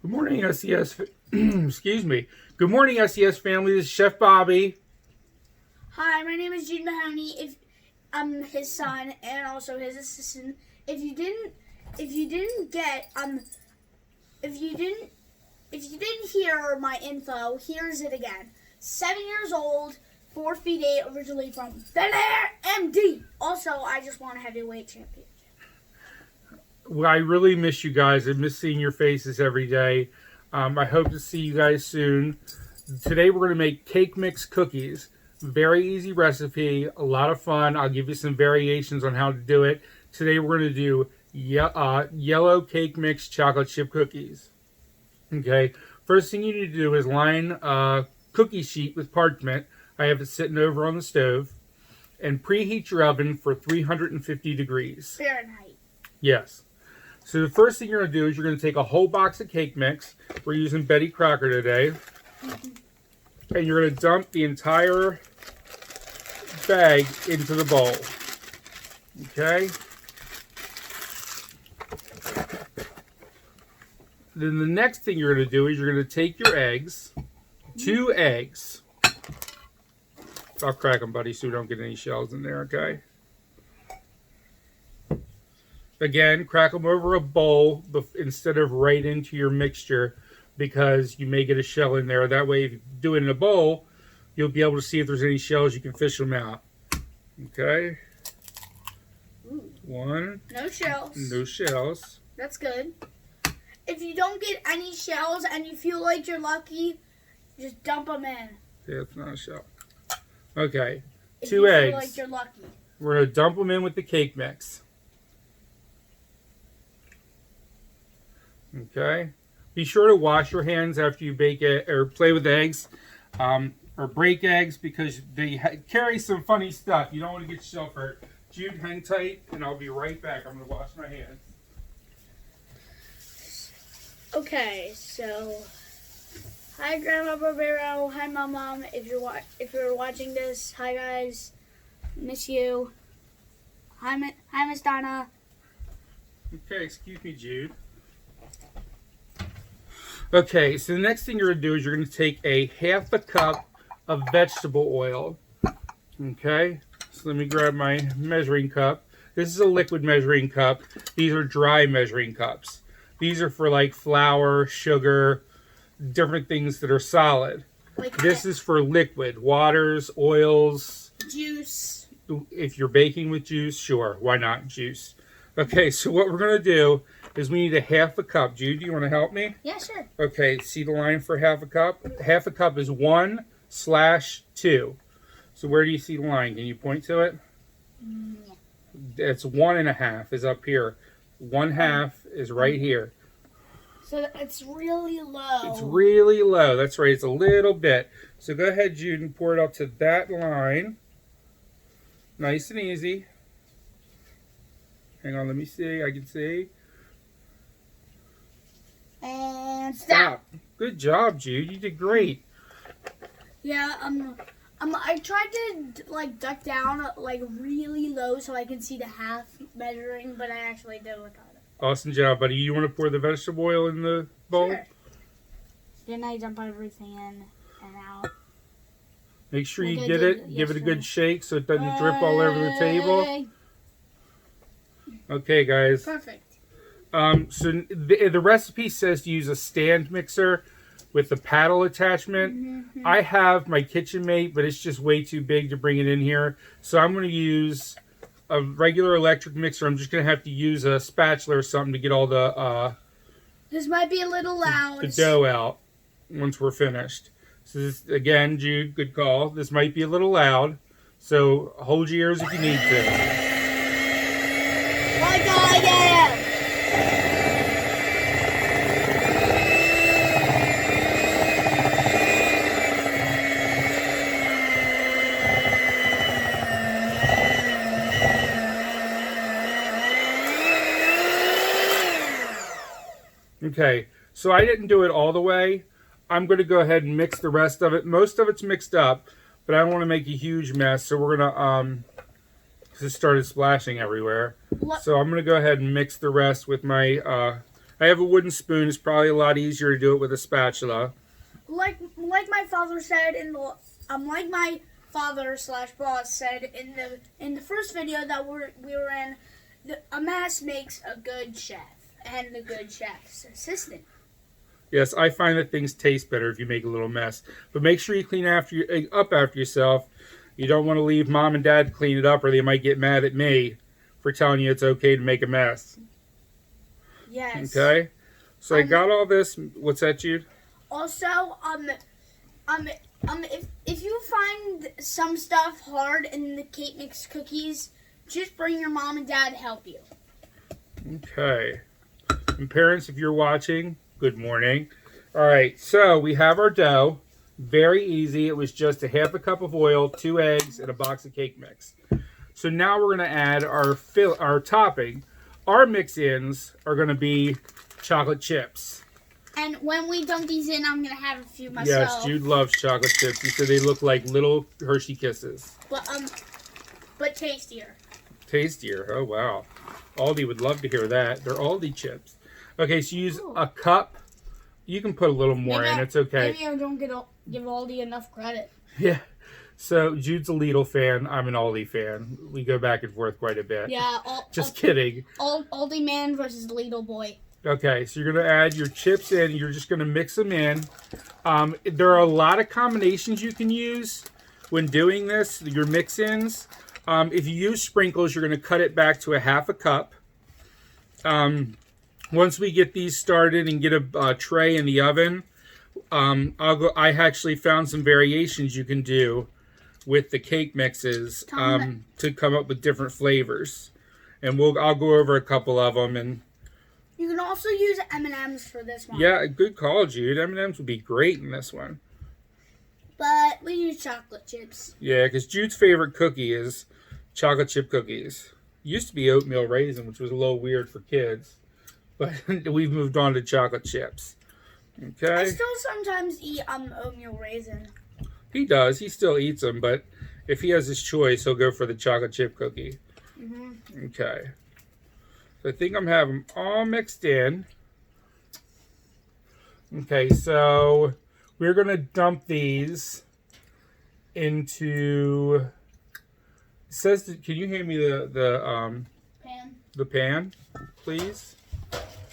Good morning, SES. Excuse me. Good morning, SES family. This is Chef Bobby. Hi, my name is Jude Mahoney. If I'm his son and also his assistant. If you didn't hear my info, here's it again. 7 years old, 4 feet 8, originally from Bel Air, MD. Also, I just won a heavyweight championship. Well, I really miss you guys. I miss seeing your faces every day. I hope to see you guys soon. Today we're going to make cake mix cookies. Very easy recipe, a lot of fun. I'll give you some variations on how to do it. Today we're going to do yellow cake mix chocolate chip cookies. Okay, first thing you need to do is line a cookie sheet with parchment. I have it sitting over on the stove. And preheat your oven for 350 degrees. Fahrenheit. Yes. So the first thing you're going to do is you're going to take a whole box of cake mix. We're using Betty Crocker today. And you're going to dump the entire bag into the bowl. Okay? Then the next thing you're going to do is you're going to take your eggs, 2 eggs. I'll crack them, buddy, so we don't get any shells in there, okay? Again, crack them over a bowl instead of right into your mixture because you may get a shell in there. That way, if you do it in a bowl, you'll be able to see if there's any shells. You can fish them out. Okay? Ooh. 1. No shells. No shells. That's good. If you don't get any shells and you feel like you're lucky, just dump them in. Yeah, it's not a shell. Okay. If 2 you eggs. feel like you're lucky. We're going to dump them in with the cake mix. Okay. Be sure to wash your hands after you bake it or play with eggs or break eggs because they carry some funny stuff. You don't want to get yourself hurt. Jude, hang tight and I'll be right back. I'm going to wash my hands. Okay, so hi Grandma Barbero, hi Mom. If you're watching this, hi guys, miss you. Hi Miss Donna. Okay, excuse me, Jude. Okay, so the next thing you're going to do is you're going to take a half a cup of vegetable oil. Okay, so let me grab my measuring cup. This is a liquid measuring cup. These are dry measuring cups. These are for like flour, sugar, different things that are solid. Like this is for liquid, waters, oils. Juice. If you're baking with juice, sure, why not juice? Okay, so what we're going to do is we need a half a cup. Jude, do you want to help me? Yeah, sure. Okay, see the line for half a cup? Half a cup is 1/2. So where do you see the line? Can you point to it? Yeah. It's 1.5 is up here. 1/2 is right here. So it's really low. It's really low. That's right. It's a little bit. So go ahead, Jude, and pour it up to that line. Nice and easy. Hang on, let me see. I can see. And stop. Good job, Jude. You did great. Yeah, I tried to like duck down like really low so I can see the half measuring, but I actually did look at it. Awesome job, buddy. You want to pour the vegetable oil in the bowl? Sure. Then I dump everything in and out. Make sure Like you I get did it. Give it a good yesterday. shake so it doesn't drip all over the table. Okay, guys. Perfect. So the recipe says to use a stand mixer with a paddle attachment. Mm-hmm. I have my KitchenMate, but it's just way too big to bring it in here. So I'm going to use a regular electric mixer. I'm just going to have to use a spatula or something to get all the This might be a little loud. the dough out once we're finished. So this, again, Jude, good call. This might be a little loud, so hold your ears if you need to. Like I am. Okay, so I didn't do it all the way. I'm going to go ahead and mix the rest of it. Most of it's mixed up, but I don't want to make a huge mess, so we're going to, because it started splashing everywhere. So I'm going to go ahead and mix the rest with my I have a wooden spoon. It's probably a lot easier to do it with a spatula. Like my father said in the like my father slash boss said in the first video that we were in, a mess makes a good chef and a good chef's assistant. Yes, I find that things taste better if you make a little mess. But make sure you clean up after yourself. You don't want to leave mom and dad to clean it up, or they might get mad at me for telling you it's okay to make a mess. Yes. Okay? So I got all this. What's that, Jude? Also, if you find some stuff hard in the cake mix cookies, just bring your mom and dad to help you. Okay. And parents, if you're watching, good morning. All right, so we have our dough. Very easy. It was just a half a cup of oil, 2 eggs, and a box of cake mix. So now we're going to add our topping. Our mix-ins are going to be chocolate chips. And when we dump these in, I'm going to have a few myself. Yes, Jude loves chocolate chips. He said they look like little Hershey Kisses. But tastier. Tastier. Oh, wow. Aldi would love to hear that. They're Aldi chips. Okay, so use a cup. You can put a little more in. It's okay. Maybe I don't give Aldi enough credit. Yeah. So Jude's a Lidl fan. I'm an Aldi fan. We go back and forth quite a bit. Yeah. Just kidding. Aldi man versus Lidl boy. Okay, so you're going to add your chips in. You're just going to mix them in. There are a lot of combinations you can use when doing this, your mix-ins. If you use sprinkles, you're going to cut it back to a half a cup. Once we get these started and get a tray in the oven, I actually found some variations you can do with the cake mixes to come up with different flavors. And I'll go over a couple of them. And you can also use M&Ms for this one. yeah, good call, Jude. M&Ms would be great in this one. But we use chocolate chips. Yeah, because Jude's favorite cookie is chocolate chip cookies. Used to be oatmeal raisin, which was a little weird for kids. But we've moved on to chocolate chips. Okay. I still sometimes eat oatmeal raisin. He does. He still eats them, but if he has his choice, he'll go for the chocolate chip cookie. Mm-hmm. Okay. So I think I'm having them all mixed in. Okay, so we're going to dump these into... It says, can you hand me the Pan. The pan, please?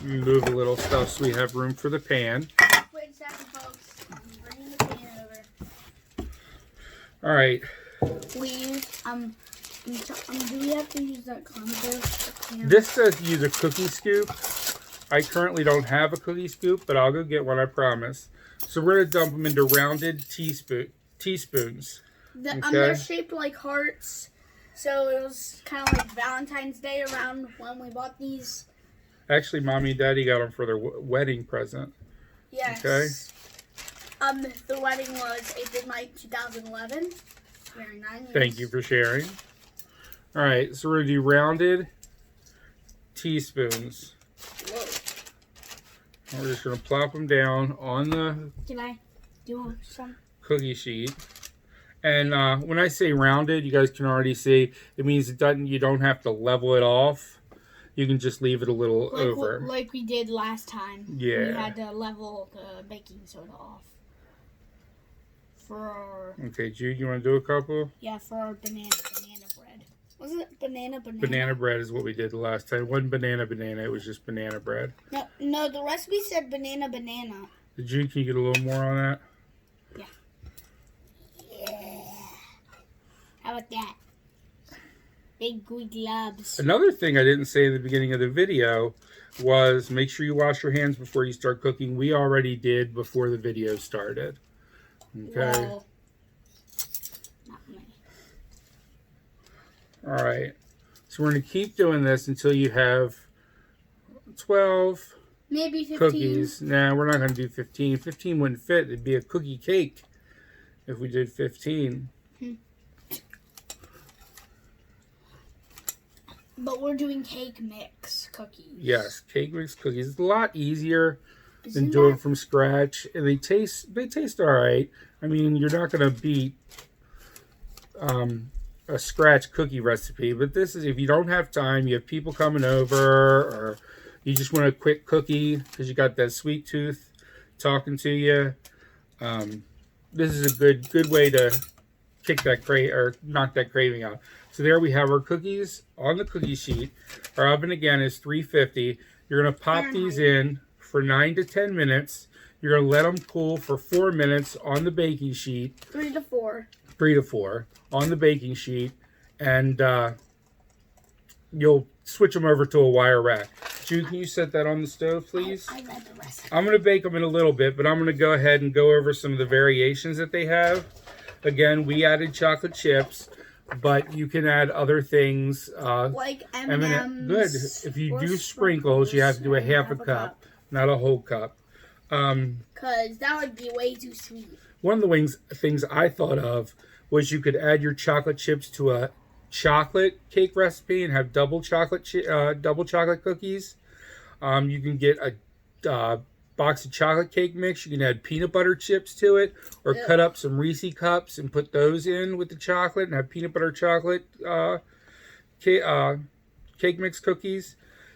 Move a little stuff so we have room for the pan. Wait a second, folks. I'm bringing the pan over. All right. Please, do we have to use that cleanser? This says use a cookie scoop. I currently don't have a cookie scoop, but I'll go get one, I promise. So we're going to dump them into rounded teaspoons. They're shaped like hearts, so it was kind of like Valentine's Day around when we bought these. Actually, Mommy and Daddy got them for their wedding present. Yes. Okay. The wedding was April 9th, 2011. Very nice. Thank you for sharing. All right, so we're going to do rounded teaspoons. Whoa. And we're just going to plop them down on the Can I do some? Cookie sheet. And when I say rounded, you guys can already see, it means you don't have to level it off. You can just leave it a little over. Like we did last time. Yeah. We had to level the baking soda off. Okay, Jude, you want to do a couple? Yeah, for our banana bread. Was it banana? Banana bread is what we did the last time. It wasn't banana, it was just banana bread. No, the recipe said banana. Jude, can you get a little more on that? Yeah. How about that? Big gooey globs. Another thing I didn't say at the beginning of the video was make sure you wash your hands before you start cooking. We already did before the video started. Okay. Well, not many. All right. So we're going to keep doing this until you have 12 maybe 15 cookies. Nah, we're not going to do 15. 15 wouldn't fit. It'd be a cookie cake if we did 15. But we're doing cake mix cookies. Yes, cake mix cookies. It's a lot easier than doing from scratch, and they taste all right. I mean, you're not going to beat a scratch cookie recipe, but this is if you don't have time, you have people coming over, or You just want a quick cookie because you got that sweet tooth talking to you. This is a good way to kick that or knock that craving out. So there we have our cookies on the cookie sheet. Our oven again is 350. You're going to pop these in for 9 to 10 minutes. You're going to let them cool for 4 minutes on the baking sheet. 3 to 4. 3 to 4 on the baking sheet. And you'll switch them over to a wire rack. Jude, can you set that on the stove, please? I read the recipe. I'm going to bake them in a little bit, but I'm going to go ahead and go over some of the variations that they have. Again, we added chocolate chips, but you can add other things. Like M&M's. Good. If you do sprinkles, you have to do a half a cup, not a whole cup. Because that would be way too sweet. One of the things I thought of was you could add your chocolate chips to a chocolate cake recipe and have double chocolate cookies. You can get a box of chocolate cake mix. You can add peanut butter chips to it, or cut up some Reese cups and put those in with the chocolate and have peanut butter chocolate cake mix cookies.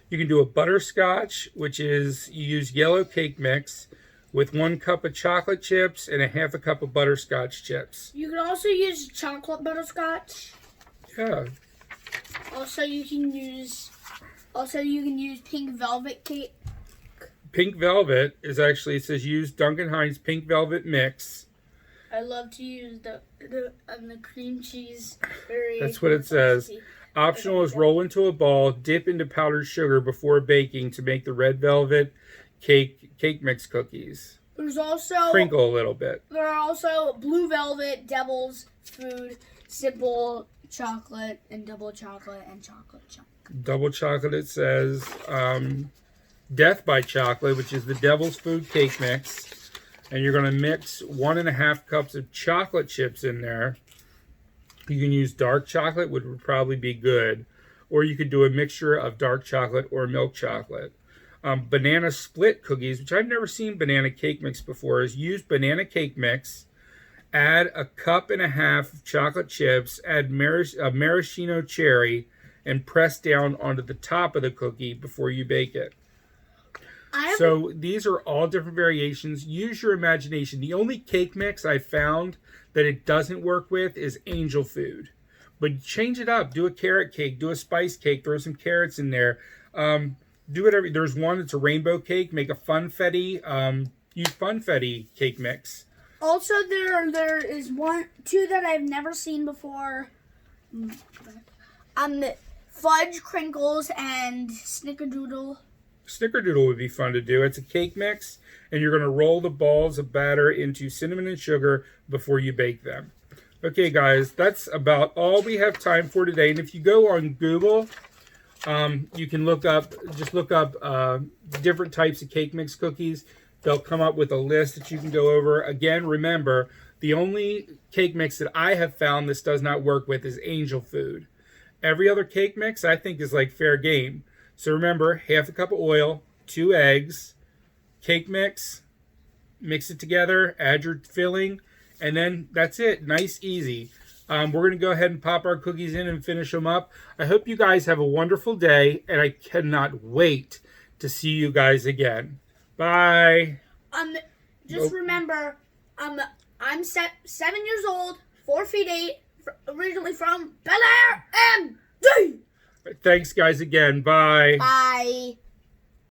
You can do a butterscotch, which is you use yellow cake mix with 1 cup of chocolate chips and a half a cup of butterscotch chips. You can also use chocolate butterscotch. Yeah. Also, you can use pink velvet cake. Pink velvet is actually, it says use Duncan Hines pink velvet mix. I love to use the cream cheese. That's what it says. Optional is roll into a ball, dip into powdered sugar before baking to make the red velvet cake mix cookies. There's also crinkle a little bit. There are also blue velvet, devil's food, simple chocolate, and double chocolate and chocolate chunk. Double chocolate, it says. Death by Chocolate, which is the devil's food cake mix. And you're going to mix 1.5 cups of chocolate chips in there. You can use dark chocolate, which would probably be good. Or you could do a mixture of dark chocolate or milk chocolate. Banana split cookies, which I've never seen banana cake mix before, is use banana cake mix, add 1.5 cups of chocolate chips, add maraschino cherry, and press down onto the top of the cookie before you bake it. So these are all different variations. Use your imagination. The only cake mix I found that it doesn't work with is angel food. But change it up. Do a carrot cake. Do a spice cake. Throw some carrots in there. Do whatever. There's one that's a rainbow cake. Make a funfetti. Use funfetti cake mix. Also, there is 2 that I've never seen before. Fudge crinkles and snickerdoodle. Snickerdoodle would be fun to do. It's a cake mix, and you're going to roll the balls of batter into cinnamon and sugar before you bake them. Okay, guys, that's about all we have time for today. And if you go on Google, you can look up different types of cake mix cookies. They'll come up with a list that you can go over. Again, remember, the only cake mix that I have found this does not work with is angel food. Every other cake mix, I think, is like fair game. So remember, 1/2 cup of oil, 2 eggs, cake mix it together, add your filling, and then that's it. Nice, easy. We're going to go ahead and pop our cookies in and finish them up. I hope you guys have a wonderful day, and I cannot wait to see you guys again. Bye. Remember, I'm 7 years old, 4 feet 8, originally from Bel Air, MD. Thanks, guys, again. Bye. Bye.